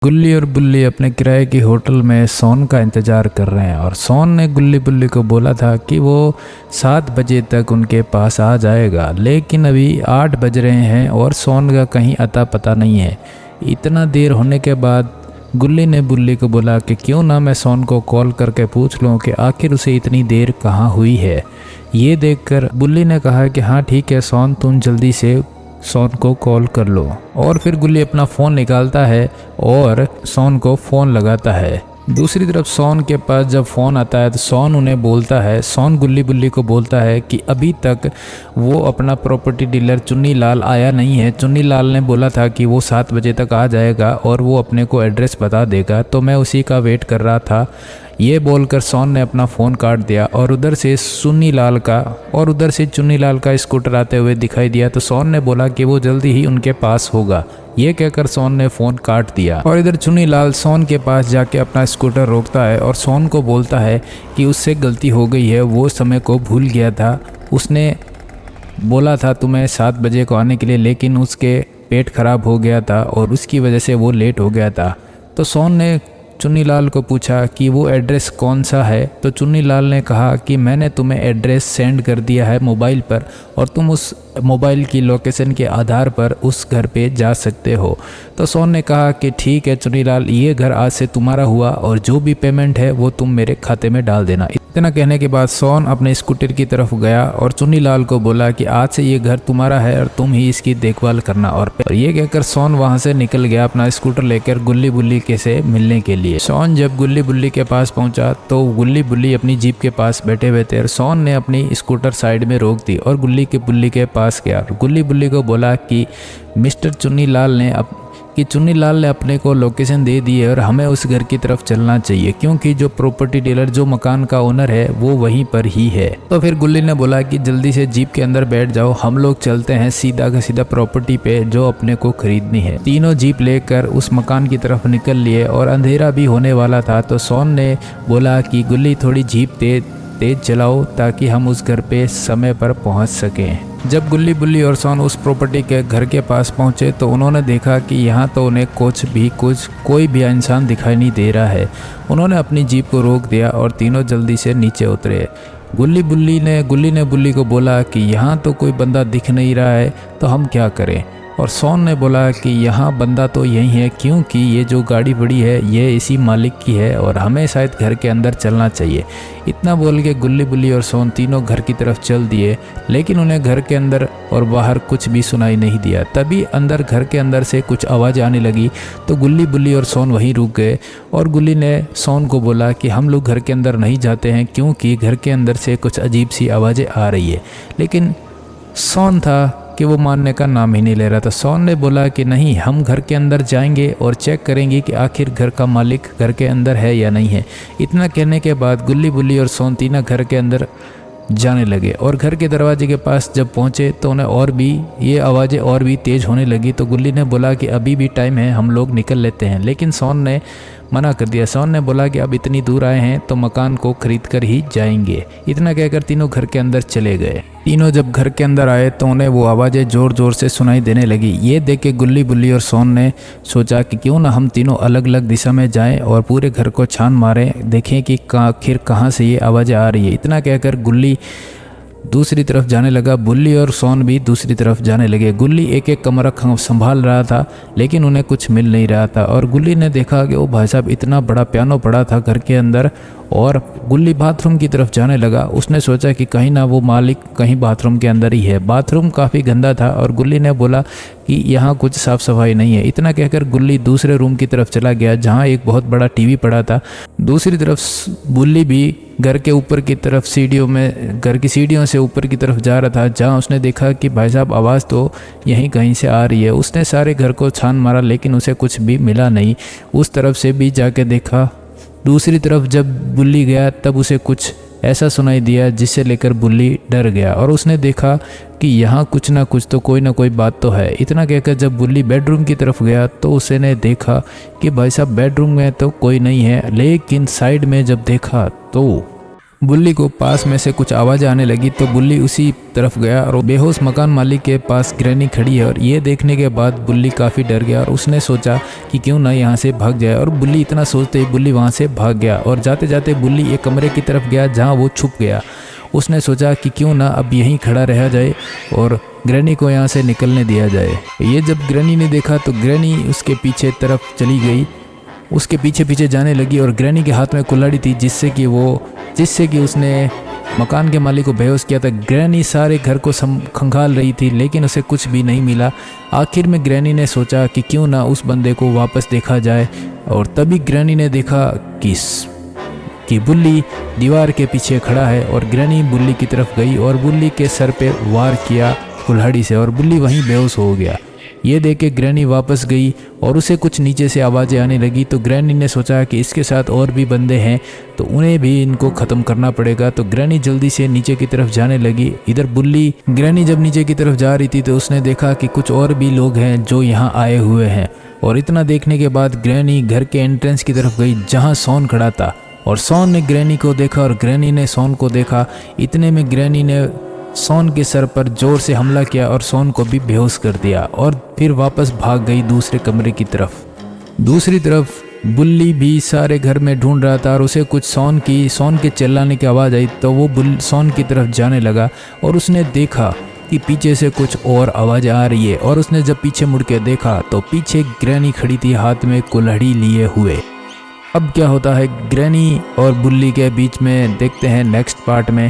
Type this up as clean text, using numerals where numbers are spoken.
गुल्ली और बुल्ली अपने किराए की होटल में सोन का इंतज़ार कर रहे हैं और सोन ने गुल्ली बुल्ली को बोला था कि वो 7 बजे तक उनके पास आ जाएगा, लेकिन अभी 8 बज रहे हैं और सोन का कहीं अता पता नहीं है। इतना देर होने के बाद गुल्ली ने बुल्ली को बोला कि क्यों ना मैं सोन को कॉल करके पूछ लूं कि आखिर उसे इतनी देर कहाँ हुई है। ये देखकर बुल्ली ने कहा कि हाँ ठीक है सोन, तुम जल्दी से सोन को कॉल कर लो। और फिर गुल्ली अपना फ़ोन निकालता है और सोन को फ़ोन लगाता है। दूसरी तरफ सोन के पास जब फ़ोन आता है तो सोन उन्हें बोलता है, सोन गुल्ली बुल्ली को बोलता है कि अभी तक वो अपना प्रॉपर्टी डीलर चुन्नी लाल आया नहीं है। चुन्नी लाल ने बोला था कि वो 7 बजे तक आ जाएगा और वो अपने को एड्रेस बता देगा, तो मैं उसी का वेट कर रहा था। ये बोलकर सोन ने अपना फ़ोन काट दिया और उधर से चुन्नी लाल का स्कूटर आते हुए दिखाई दिया, तो सोन ने बोला कि वो जल्दी ही उनके पास होगा। ये कहकर सोन ने फ़ोन काट दिया और इधर चुन्नी लाल सोन के पास जाके अपना स्कूटर रोकता है और सोन को बोलता है कि उससे गलती हो गई है, वो समय को भूल गया था। उसने बोला था तुम्हें 7 बजे को आने के लिए, लेकिन उसके पेट खराब हो गया था और उसकी वजह से वो लेट हो गया था। तो सोन ने चुन्नी लाल को पूछा कि वो एड्रेस कौन सा है, तो चुन्नी लाल ने कहा कि मैंने तुम्हें एड्रेस सेंड कर दिया है मोबाइल पर और तुम उस मोबाइल की लोकेशन के आधार पर उस घर पे जा सकते हो। तो सोन ने कहा कि ठीक है चुन्नी लाल, ये घर आज से तुम्हारा हुआ और जो भी पेमेंट है वो तुम मेरे खाते में डाल देना। इतना कहने के बाद सोन अपने स्कूटर की तरफ गया और चुन्नी लाल को बोला कि आज से ये घर तुम्हारा है और तुम ही इसकी देखभाल करना। और ये कहकर सोन वहाँ से निकल गया अपना स्कूटर लेकर गुल्ली बुल्ली के से मिलने के लिए। सोन जब गुल्ली बुल्ली के पास पहुंचा तो गुल्ली बुल्ली अपनी जीप के पास बैठे हुए थे और सोन ने अपनी स्कूटर साइड में रोक दी और गुल्ली के पास गया। गुल्ली बुल्ली को बोला कि मिस्टर चुन्नी लाल ने अपने को लोकेशन दे दी है और हमें उस घर की तरफ चलना चाहिए, क्योंकि जो प्रॉपर्टी डीलर जो मकान का ओनर है वो वहीं पर ही है। तो फिर गुल्ली ने बोला कि जल्दी से जीप के अंदर बैठ जाओ, हम लोग चलते हैं सीधा का सीधा प्रॉपर्टी पे जो अपने को खरीदनी है। तीनों जीप लेकर उस मकान की तरफ निकल लिए और अंधेरा भी होने वाला था। तो सोन ने बोला कि गुल्ली थोड़ी जीप तेज चलाओ ताकि हम उस घर पे समय पर पहुंच सकें। जब गुल्ली बुल्ली और सोन उस प्रॉपर्टी के घर के पास पहुंचे तो उन्होंने देखा कि यहाँ तो उन्हें कोई भी इंसान दिखाई नहीं दे रहा है। उन्होंने अपनी जीप को रोक दिया और तीनों जल्दी से नीचे उतरे। गुल्ली ने बुल्ली को बोला कि यहाँ तो कोई बंदा दिख नहीं रहा है, तो हम क्या करें। और सोन ने बोला कि यहाँ बंदा तो यही है, क्योंकि ये जो गाड़ी पड़ी है ये इसी मालिक की है और हमें शायद घर के अंदर चलना चाहिए। इतना बोल के गुल्ली बुल्ली और सोन तीनों घर की तरफ चल दिए, लेकिन उन्हें घर के अंदर और बाहर कुछ भी सुनाई नहीं दिया। तभी घर के अंदर से कुछ आवाज़ आने लगी, तो गुल्ली बुल्ली और सोन वहीं रुक गए और गुल्ली ने सोन को बोला कि हम लोग घर के अंदर नहीं जाते हैं, क्योंकि घर के अंदर से कुछ अजीब सी आवाज़ें आ रही है। लेकिन सोन था कि वो मानने का नाम ही नहीं ले रहा था। सोन ने बोला कि नहीं, हम घर के अंदर जाएंगे और चेक करेंगे कि आखिर घर का मालिक घर के अंदर है या नहीं है। इतना कहने के बाद गुल्ली बुल्ली और सोन तीनों घर के अंदर जाने लगे और घर के दरवाजे के पास जब पहुंचे तो उन्हें ये आवाज़ें और भी तेज़ होने लगी। तो गुल्ली ने बोला कि अभी भी टाइम है, हम लोग निकल लेते हैं, लेकिन सोन ने मना कर दिया। सोन ने बोला कि अब इतनी दूर आए हैं तो मकान को खरीद कर ही जाएंगे। इतना कहकर तीनों घर के अंदर चले गए। तीनों जब घर के अंदर आए तो उन्हें वो आवाज़ें ज़ोर ज़ोर से सुनाई देने लगी। ये देख के गुल्ली बुल्ली और सोन ने सोचा कि क्यों ना हम तीनों अलग अलग दिशा में जाएं और पूरे घर को छान मारें, देखें कि आखिर कहाँ से ये आवाज़ें आ रही है। इतना कहकर गुल्ली दूसरी तरफ जाने लगा, बुल्ली और सोन भी दूसरी तरफ जाने लगे। गुल्ली एक एक कमरा संभाल रहा था, लेकिन उन्हें कुछ मिल नहीं रहा था। और गुल्ली ने देखा कि वो भाई साहब इतना बड़ा पियानो पड़ा था घर के अंदर, और गुल्ली बाथरूम की तरफ जाने लगा। उसने सोचा कि कहीं ना वो मालिक कहीं बाथरूम के अंदर ही है। बाथरूम काफ़ी गंदा था और गुल्ली ने बोला कि यहाँ कुछ साफ़ सफाई नहीं है। इतना कहकर गुल्ली दूसरे रूम की तरफ चला गया जहाँ एक बहुत बड़ा टीवी पड़ा था। दूसरी तरफ बुल्ली भी घर के ऊपर की तरफ घर की सीढ़ियों से ऊपर की तरफ जा रहा था, जहाँ उसने देखा कि भाई साहब आवाज़ तो यहीं कहीं से आ रही है। उसने सारे घर को छान मारा, लेकिन उसे कुछ भी मिला नहीं। उस तरफ से भी जाके देखा। दूसरी तरफ जब बुल्ली गया तब उसे कुछ ऐसा सुनाई दिया जिसे लेकर बुल्ली डर गया और उसने देखा कि यहाँ कुछ ना कुछ तो कोई ना कोई बात तो है। इतना कहकर जब बुल्ली बेडरूम की तरफ गया तो उसने देखा कि भाई साहब बेडरूम में तो कोई नहीं है, लेकिन साइड में जब देखा तो बुल्ली को पास में से कुछ आवाज़ आने लगी तो बुल्ली उसी तरफ गया और बेहोश मकान मालिक के पास ग्रैनी खड़ी है। और ये देखने के बाद बुल्ली काफ़ी डर गया और उसने सोचा कि क्यों ना यहाँ से भाग जाए। और बुल्ली इतना सोचते ही बुल्ली वहाँ से भाग गया और जाते जाते बुल्ली एक कमरे की तरफ गया जहाँ वो छुप गया। उसने सोचा कि क्यों ना अब यहीं खड़ा रहा जाए और ग्रैनी को यहाँ से निकलने दिया जाए। ये जब ग्रैनी ने देखा तो ग्रैनी उसके पीछे तरफ चली गई, उसके पीछे पीछे जाने लगी और ग्रैनी के हाथ में कुल्हाड़ी थी जिससे कि उसने मकान के मालिक को बेहोश किया था। ग्रैनी सारे घर को खंगाल रही थी लेकिन उसे कुछ भी नहीं मिला। आखिर में ग्रैनी ने सोचा कि क्यों ना उस बंदे को वापस देखा जाए। और तभी ग्रैनी ने देखा कि बुल्ली दीवार के पीछे खड़ा है और ग्रैनी बुल्ली की तरफ गई और बुल्ली के सर पे वार किया कुल्हाड़ी से और बुल्ली वहीं बेहोश हो गया। ये देख के ग्रैनी वापस गई और उसे कुछ नीचे से आवाज़ें आने लगी। तो ग्रैनी ने सोचा कि इसके साथ और भी बंदे हैं तो उन्हें भी इनको ख़त्म करना पड़ेगा। तो ग्रैनी जल्दी से नीचे की तरफ जाने लगी। इधर ग्रैनी जब नीचे की तरफ जा रही थी तो उसने देखा कि कुछ और भी लोग हैं जो यहाँ आए हुए हैं। और इतना देखने के बाद ग्रैनी घर के एंट्रेंस की तरफ गई जहाँ सॉन खड़ा था और सॉन ने ग्रैनी को देखा और ग्रैनी ने सॉन को देखा। इतने में ग्रैनी ने सॉन के सर पर जोर से हमला किया और सॉन को भी बेहोश कर दिया और फिर वापस भाग गई दूसरे कमरे की तरफ। दूसरी तरफ बुल्ली भी सारे घर में ढूंढ रहा था और उसे कुछ सॉन के चिल्लाने की आवाज़ आई तो वो सॉन की तरफ जाने लगा और उसने देखा कि पीछे से कुछ और आवाज़ आ रही है। और उसने जब पीछे मुड़ के देखा तो पीछे ग्रैनी खड़ी थी हाथ में कुल्हाड़ी लिए हुए। अब क्या होता है ग्रैनी और बुल्ली के बीच में देखते हैं नेक्स्ट पार्ट में।